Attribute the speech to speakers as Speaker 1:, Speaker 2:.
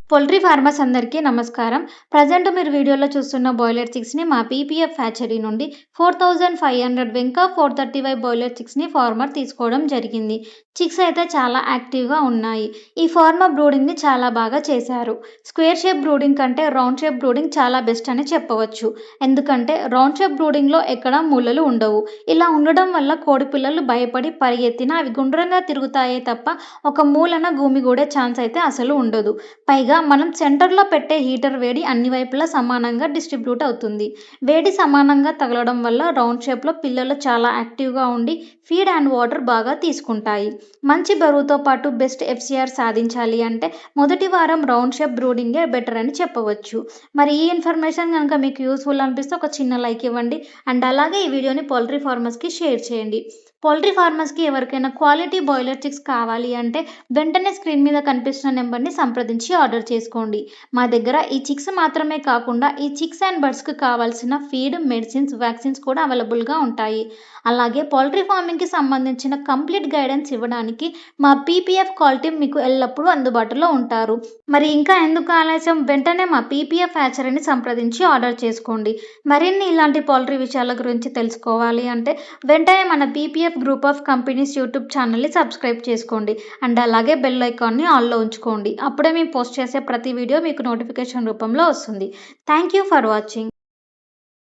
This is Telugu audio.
Speaker 1: పౌల్ట్రీ ఫార్మర్స్ అందరికీ నమస్కారం. ప్రెజెంట్ మీరు వీడియోలో చూస్తున్న బాయిలర్ చిక్స్‌ని మా పీపీఎఫ్ హ్యాచరీ నుండి 4500 ఇంకా 435 బాయిలర్ చిక్స్‌ని ఫార్మర్ తీసుకోవడం జరిగింది. చిక్స్ అయితే చాలా యాక్టివ్‌గా ఉన్నాయి. ఈ ఫార్మర్ బ్రూడింగ్‌ని చాలా బాగా చేశారు. స్క్వేర్ షేప్ బ్రూడింగ్ కంటే రౌండ్ షేప్ బ్రూడింగ్ చాలా బెస్ట్ అని చెప్పవచ్చు. ఎందుకంటే రౌండ్ షేప్ బ్రూడింగ్‌లో ఎక్కడ మూలలు ఉండవు. ఇలా ఉండడం వల్ల కోడి పిల్లలు భయపడి పరిగెత్తినా అవి గుండ్రంగా తిరుగుతాయే తప్ప ఒక మూలన గుమిగూడే ఛాన్స్ అయితే అసలు ఉండదు. పైగా మనం సెంటర్‌లో పెట్టే హీటర్ వేడి అన్ని వైపులా సమానంగా డిస్ట్రిబ్యూట్ అవుతుంది. వేడి సమానంగా తగలడం వల్ల రౌండ్ షేప్‌లో పిల్లలు చాలా యాక్టివ్‌గా ఉండి ఫీడ్ అండ్ వాటర్ బాగా తీసుకుంటాయి. మంచి బరువుతో పాటు బెస్ట్ ఎఫ్‌సీఆర్ సాధించాలి అంటే మొదటి వారం రౌండ్ షేప్ బ్రూడింగే బెటర్ అని చెప్పవచ్చు. మరి ఈ ఇన్ఫర్మేషన్ గనుక మీకు యూజ్‌ఫుల్ అనిపిస్తే ఒక చిన్న లైక్ ఇవ్వండి. అండ్ అలాగే ఈ వీడియోని పౌల్ట్రీ ఫార్మర్స్‌కి షేర్ చేయండి. పౌల్ట్రీ ఫార్మర్స్‌కి ఎవరికైనా క్వాలిటీ బాయిలర్ చిక్స్ కావాలి అంటే వెంటనే స్క్రీన్ మీద కనిపిస్తున్న నెంబర్‌ని సంప్రదించి ఆర్డర్ చేసుకోండి. మా దగ్గర ఈ చిక్స్ మాత్రమే కాకుండా ఈ చిక్స్ అండ్ బర్డ్స్‌కి కావాల్సిన ఫీడ్, మెడిసిన్స్, వ్యాక్సిన్స్ కూడా అవైలబుల్‌గా ఉంటాయి. అలాగే పౌల్ట్రీ ఫార్మింగ్‌కి సంబంధించిన కంప్లీట్ గైడెన్స్ ఇవ్వడానికి మా పీపీఎఫ్ కాల్ టీమ్ మీకు ఎల్లప్పుడూ అందుబాటులో ఉంటారు. మరి ఇంకా ఎందుకు ఆలస్యం? వెంటనే మా పీపీఎఫ్ హ్యాచరీని సంప్రదించి ఆర్డర్ చేసుకోండి. మరిన్ని ఇలాంటి పౌల్ట్రీ విషయాల గురించి తెలుసుకోవాలి అంటే వెంటనే మన PPF group of companies YouTube ఛానల్‌ని సబ్స్క్రైబ్ చేసుకోండి. అండ్ అలాగే బెల్ ఐకాన్‌ని ఆల్‌లో ఉంచుకోండి. అప్పుడే మేము పోస్ట్ చేసే ప్రతి వీడియో మీకు నోటిఫికేషన్ రూపంలో వస్తుంది. Thank you for watching.